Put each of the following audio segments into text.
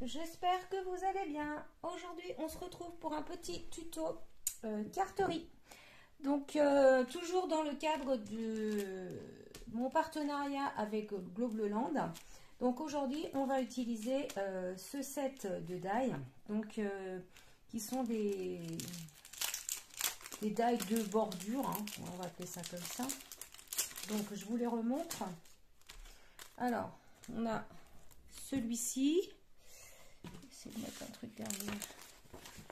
j'espère que vous allez bien. Aujourd'hui, on se retrouve pour un petit tuto carterie. Donc, toujours dans le cadre de mon partenariat avec Globleland. Donc, aujourd'hui, on va utiliser ce set de die, donc, qui sont des die de bordure, hein. On va appeler ça comme ça. Donc, je vous les remontre. Alors, on a celui-ci. J'essaie de mettre un truc derrière.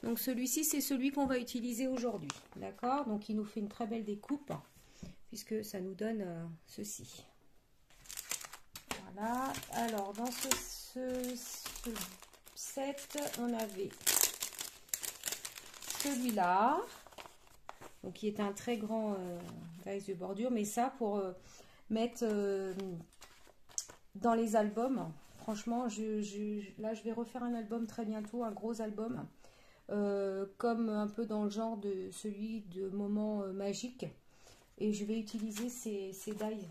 Donc celui-ci, c'est celui qu'on va utiliser aujourd'hui. D'accord? Donc il nous fait une très belle découpe, puisque ça nous donne ceci. Voilà. Alors, dans ce set, on avait celui-là, donc qui est un très grand dice de bordure, mais ça pour mettre dans les albums. Franchement, là, je vais refaire un album très bientôt, un gros album, comme un peu dans le genre de celui de Moments magiques. Et je vais utiliser ces dies.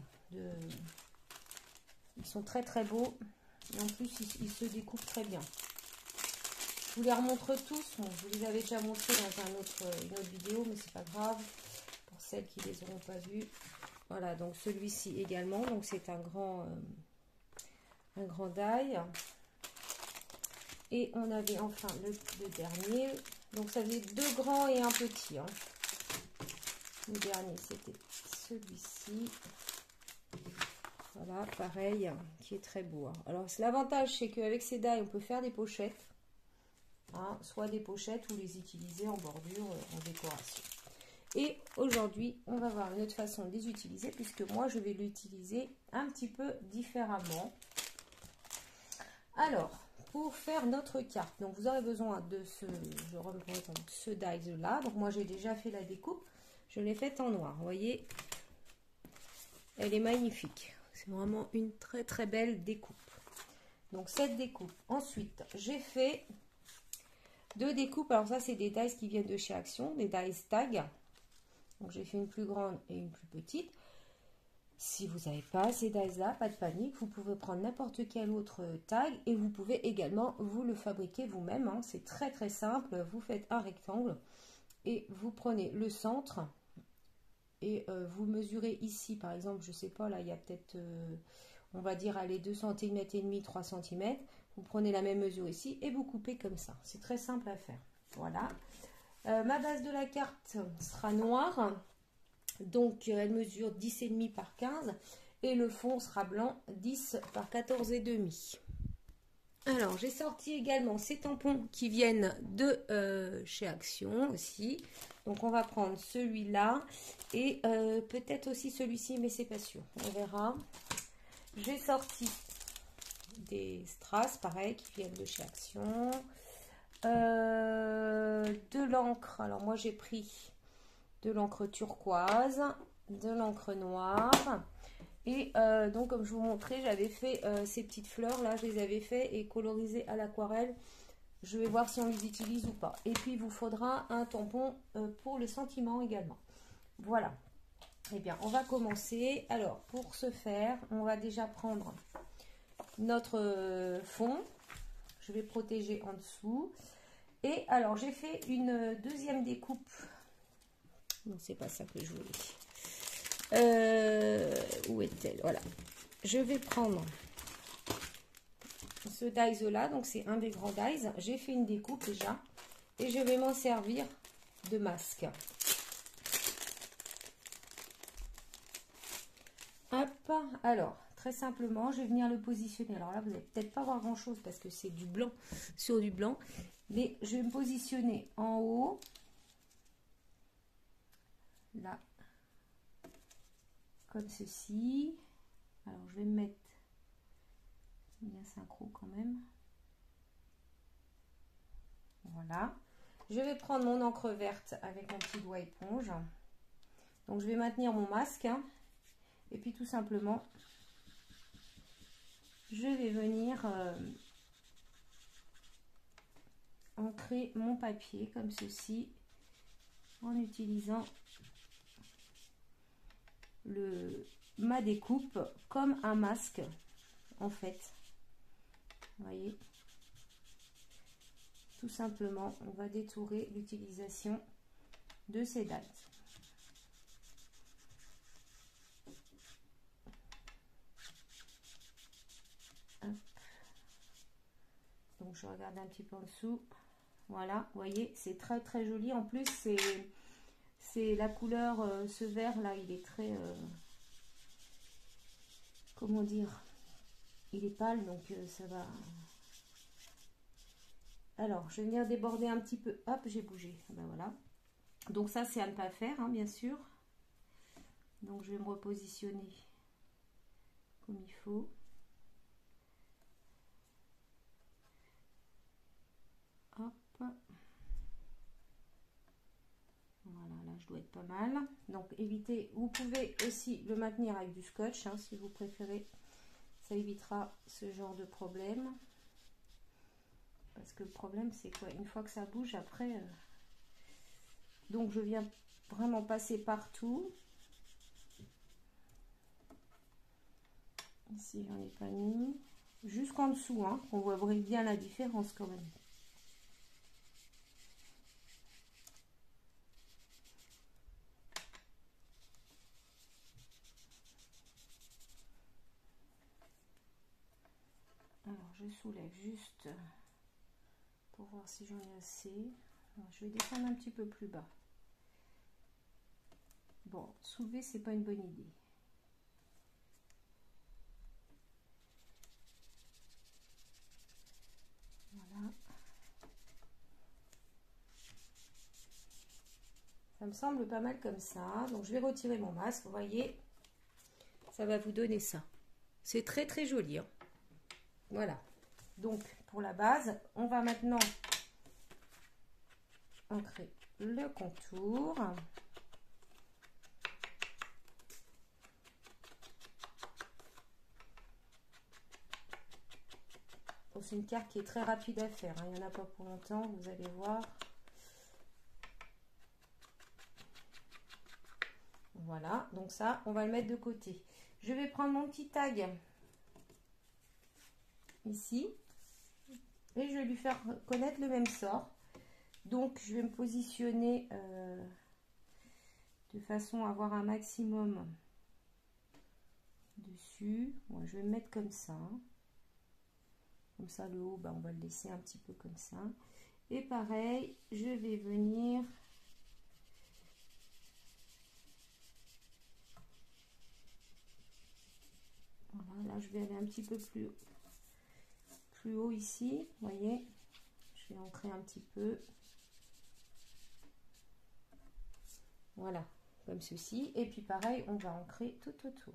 Ils sont très très beaux. Et en plus, ils se découpent très bien. Je vous les remontre tous. Bon, je vous les avais déjà montrés dans une autre vidéo, mais c'est pas grave. Pour celles qui les auront pas vus. Voilà, donc celui-ci également. Donc c'est un grand die. Et on avait enfin le dernier. Donc ça faisait deux grands et un petit. Hein. Le dernier, c'était celui-ci. Voilà, pareil, qui est très beau. Hein. Alors l'avantage, c'est qu'avec ces die, on peut faire des pochettes. Hein, soit des pochettes ou les utiliser en bordure, en décoration. Et aujourd'hui, on va voir une autre façon de les utiliser, puisque moi, je vais l'utiliser un petit peu différemment. Alors, pour faire notre carte, donc vous aurez besoin de je représente ce die là. Donc moi j'ai déjà fait la découpe, je l'ai faite en noir. Vous voyez, elle est magnifique. C'est vraiment une très très belle découpe. Donc cette découpe. Ensuite, j'ai fait deux découpes. Alors ça c'est des dies qui viennent de chez Action, des dies tag. Donc j'ai fait une plus grande et une plus petite. Si vous n'avez pas ces dies là, pas de panique, vous pouvez prendre n'importe quel autre tag et vous pouvez également vous le fabriquer vous-même. Hein. C'est très très simple. Vous faites un rectangle et vous prenez le centre et vous mesurez ici, par exemple, je sais pas, là il y a peut-être, on va dire, allez, 2 cm et demi, 3 cm. Vous prenez la même mesure ici et vous coupez comme ça. C'est très simple à faire. Voilà. Ma base de la carte sera noire. Donc, elle mesure 10,5 par 15 et le fond sera blanc 10 par 14,5. Alors, j'ai sorti également ces tampons qui viennent de chez Action aussi. Donc, on va prendre celui-là et peut-être aussi celui-ci, mais c'est pas sûr. On verra. J'ai sorti des strass, pareil, qui viennent de chez Action. De l'encre. Alors, moi, j'ai pris de l'encre turquoise, de l'encre noire et donc comme je vous montrais, j'avais fait ces petites fleurs là, je les avais fait et colorisées à l'aquarelle. Je vais voir si on les utilise ou pas. Et puis il vous faudra un tampon pour le sentiment également. Voilà. Eh bien, on va commencer. Alors pour ce faire, on va déjà prendre notre fond. Je vais protéger en dessous. Et alors j'ai fait une deuxième découpe. Non, c'est pas ça que je voulais. Où est-elle? Voilà. Je vais prendre ce dies là. Donc, c'est un des grands dies. J'ai fait une découpe déjà. Et je vais m'en servir de masque. Hop. Alors, très simplement, je vais venir le positionner. Alors là, vous n'allez peut-être pas voir grand-chose parce que c'est du blanc sur du blanc. Mais je vais me positionner en haut. Là, comme ceci. Alors je vais me mettre bien synchro quand même. Voilà. Je vais prendre mon encre verte avec mon petit doigt éponge. Donc je vais maintenir mon masque. Hein, et puis tout simplement, je vais venir ancrer mon papier comme ceci en utilisant ma découpe comme un masque en fait. Vous voyez, tout simplement, on va détourer l'utilisation de ces dalles. Donc je regarde un petit peu en dessous. Voilà, vous voyez, c'est très très joli. En plus, c'est la couleur, ce vert là, il est très, comment dire, il est pâle, donc ça va. Alors, je vais venir déborder un petit peu. Hop, j'ai bougé. Ben voilà. Donc ça, c'est à ne pas faire, hein, bien sûr. Donc je vais me repositionner comme il faut. Hop. Voilà, là je dois être pas mal. Donc évitez, vous pouvez aussi le maintenir avec du scotch, hein, si vous préférez. Ça évitera ce genre de problème. Parce que le problème c'est quoi, une fois que ça bouge après... Donc je viens vraiment passer partout. Ici j'en ai pas mis. Jusqu'en dessous, hein, on voit bien la différence quand même. Alors je soulève juste pour voir si j'en ai assez. Alors, je vais descendre un petit peu plus bas. Bon, soulever c'est pas une bonne idée. Voilà. Ça me semble pas mal comme ça. Donc je vais retirer mon masque. Vous voyez, ça va vous donner ça. C'est très très joli, hein. Voilà. Donc pour la base, on va maintenant ancrer le contour. Bon, c'est une carte qui est très rapide à faire, hein. Il n'y en a pas pour longtemps, vous allez voir. Voilà, donc ça, on va le mettre de côté. Je vais prendre mon petit tag ici et je vais lui faire connaître le même sort. Donc, je vais me positionner de façon à avoir un maximum dessus. Bon, je vais me mettre comme ça. Comme ça, le haut, ben, on va le laisser un petit peu comme ça. Et pareil, je vais venir... Voilà, là, je vais aller un petit peu plus haut ici. Vous voyez, je vais ancrer un petit peu. Voilà, comme ceci. Et puis pareil, on va ancrer tout autour.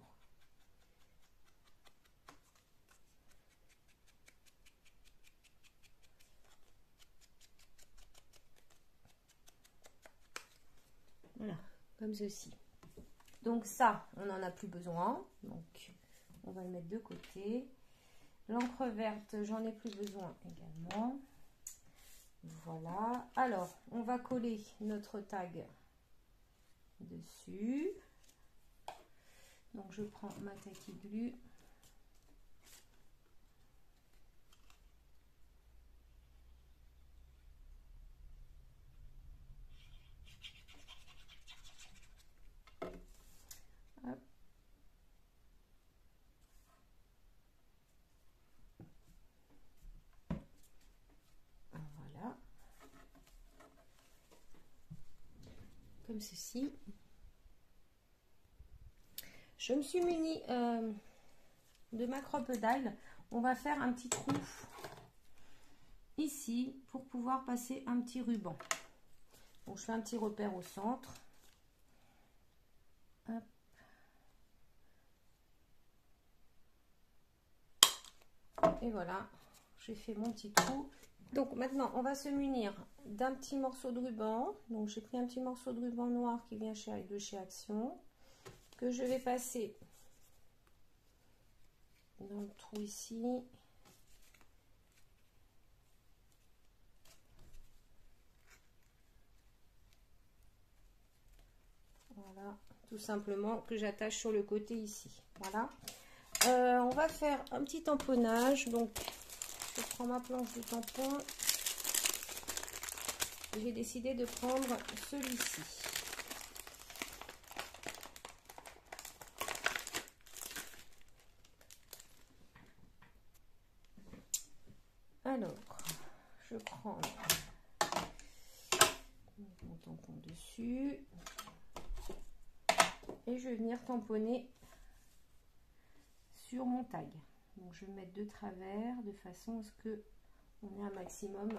Voilà, comme ceci. Donc ça, on n'en a plus besoin. Donc, on va le mettre de côté. L'encre verte, j'en ai plus besoin également. Voilà. Alors, on va coller notre tag dessus. Donc, je prends ma tacky glue. Hop. Voilà. Comme ceci. Je me suis munie de ma crop-dalle. On va faire un petit trou ici pour pouvoir passer un petit ruban. Donc je fais un petit repère au centre. Hop. Et voilà, j'ai fait mon petit trou. Donc maintenant on va se munir d'un petit morceau de ruban. Donc j'ai pris un petit morceau de ruban noir qui vient de chez Action, que je vais passer dans le trou ici. Voilà, tout simplement, que j'attache sur le côté ici. Voilà. On va faire un petit tamponnage. Donc je prends ma planche de tampon. j'ai décidé de prendre celui-ci. Alors, je prends mon tampon dessus et je vais venir tamponner sur mon tag. Donc je vais mettre de travers de façon à ce que on ait un maximum.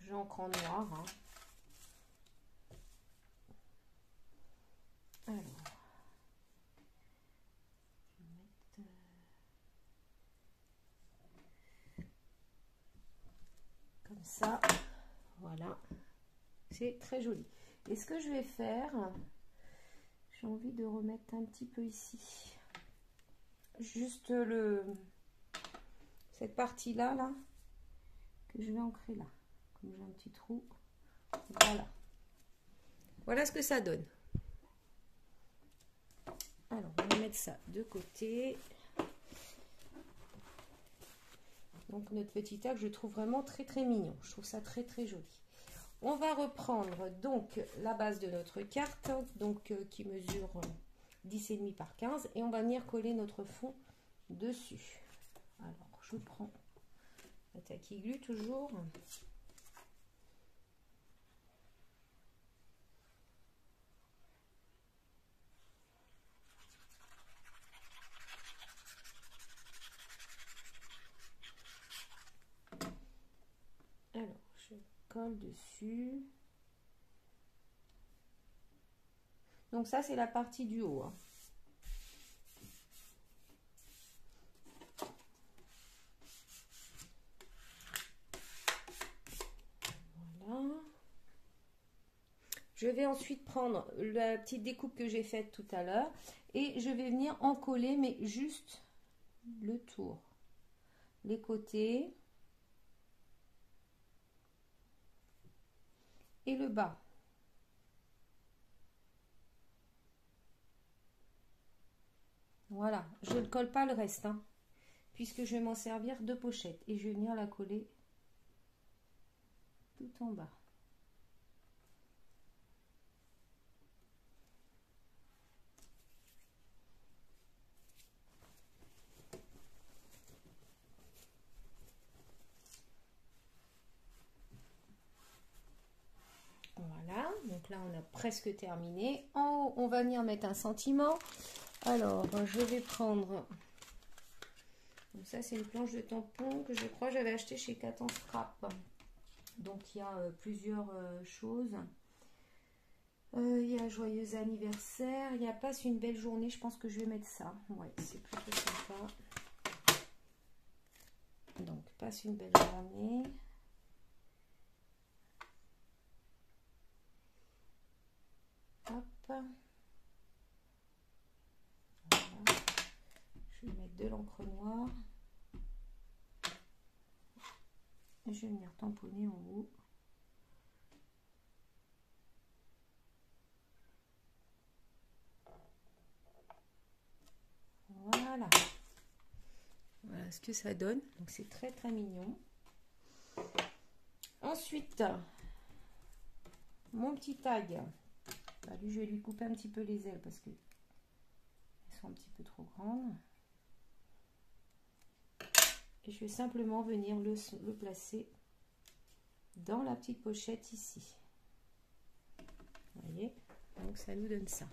J'encre en noir. Hein. Alors, je vais mettre comme ça. Voilà, c'est très joli. Et ce que je vais faire, j'ai envie de remettre un petit peu ici. Juste cette partie là que je vais ancrer là. Comme j'ai un petit trou. Voilà. Voilà ce que ça donne. Alors, on va mettre ça de côté. Donc, notre petit tag, je le trouve vraiment très, très mignon. Je trouve ça très, très joli. On va reprendre donc la base de notre carte, donc qui mesure 10,5 par 15. Et on va venir coller notre fond dessus. Alors, je prends la tacky glue toujours. Alors, je colle dessus. Donc ça, c'est la partie du haut. Hein. Voilà. Je vais ensuite prendre la petite découpe que j'ai faite tout à l'heure et je vais venir en coller, mais juste le tour. Les côtés. Et le bas. Voilà, je ne colle pas le reste, hein, puisque je vais m'en servir de pochette. Et je vais venir la coller tout en bas. Voilà, donc là on a presque terminé. En haut, on va venir mettre un sentiment. Alors, je vais prendre... Donc ça, c'est une planche de tampon que je crois que j'avais acheté chez Cat en Scrap. Donc, il y a plusieurs choses. Il y a joyeux anniversaire. Il y a passe une belle journée. Je pense que je vais mettre ça. Ouais, c'est plutôt sympa. Donc, passe une belle journée. Hop. Voilà. Je vais mettre de l'encre noire. Et je vais venir tamponner en haut. Voilà. Voilà ce que ça donne. Donc c'est très très mignon. Ensuite, mon petit tag. Bah, lui, je vais lui couper un petit peu les ailes parce que elles sont un petit peu trop grandes. Et je vais simplement venir le placer dans la petite pochette ici. Vous voyez? Donc ça nous donne ça.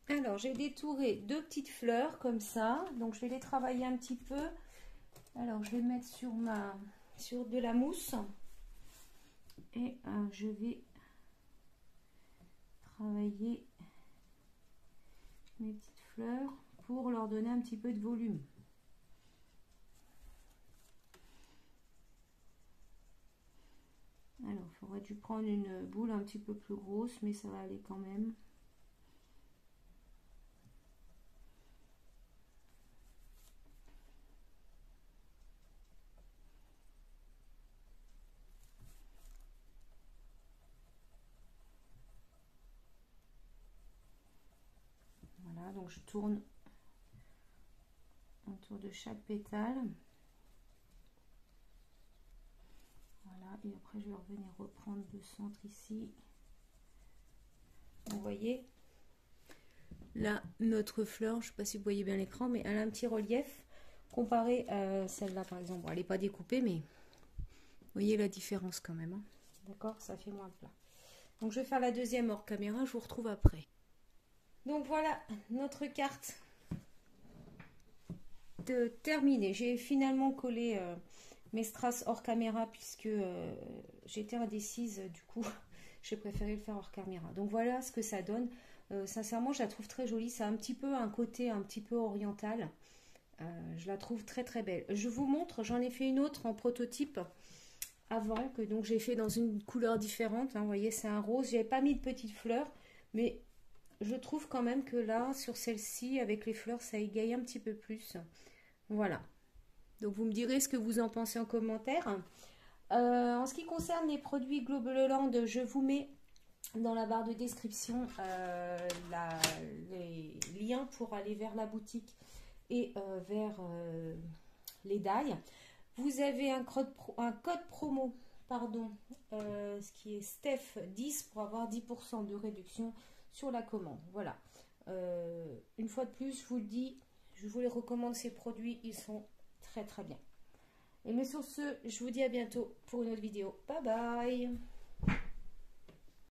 Alors j'ai détouré deux petites fleurs comme ça. Donc je vais les travailler un petit peu. Alors je vais mettre sur de la mousse. Et je vais travailler mes petites fleurs pour leur donner un petit peu de volume. Alors, il faudrait dû prendre une boule un petit peu plus grosse, mais ça va aller quand même. Voilà, donc je tourne autour de chaque pétale. Voilà, et après je vais revenir reprendre le centre ici. Vous voyez, là, notre fleur, je ne sais pas si vous voyez bien l'écran, mais elle a un petit relief comparé à celle-là, par exemple. Bon, elle n'est pas découpée, mais vous voyez la différence quand même. Hein. D'accord, ça fait moins plat. Donc, je vais faire la deuxième hors caméra, je vous retrouve après. Donc, voilà notre carte terminée. J'ai finalement collé mes strass hors caméra puisque j'étais indécise, du coup, j'ai préféré le faire hors caméra. Donc, voilà ce que ça donne. Sincèrement, je la trouve très jolie. Ça a un petit peu un côté un petit peu oriental. Je la trouve très très belle. Je vous montre, j'en ai fait une autre en prototype avant, que donc j'ai fait dans une couleur différente. Hein, vous voyez, c'est un rose. J'avais pas mis de petites fleurs, mais je trouve quand même que là, sur celle-ci, avec les fleurs, ça égaye un petit peu plus. Voilà. Donc vous me direz ce que vous en pensez en commentaire. En ce qui concerne les produits Globaland, je vous mets dans la barre de description les liens pour aller vers la boutique et vers les die. Vous avez un code promo, pardon, ce qui est STEF10 pour avoir 10% de réduction sur la commande. Voilà. Une fois de plus, je vous le dis, je vous les recommande ces produits, ils sont très très bien. Et mais sur ce, je vous dis à bientôt pour une autre vidéo. Bye bye!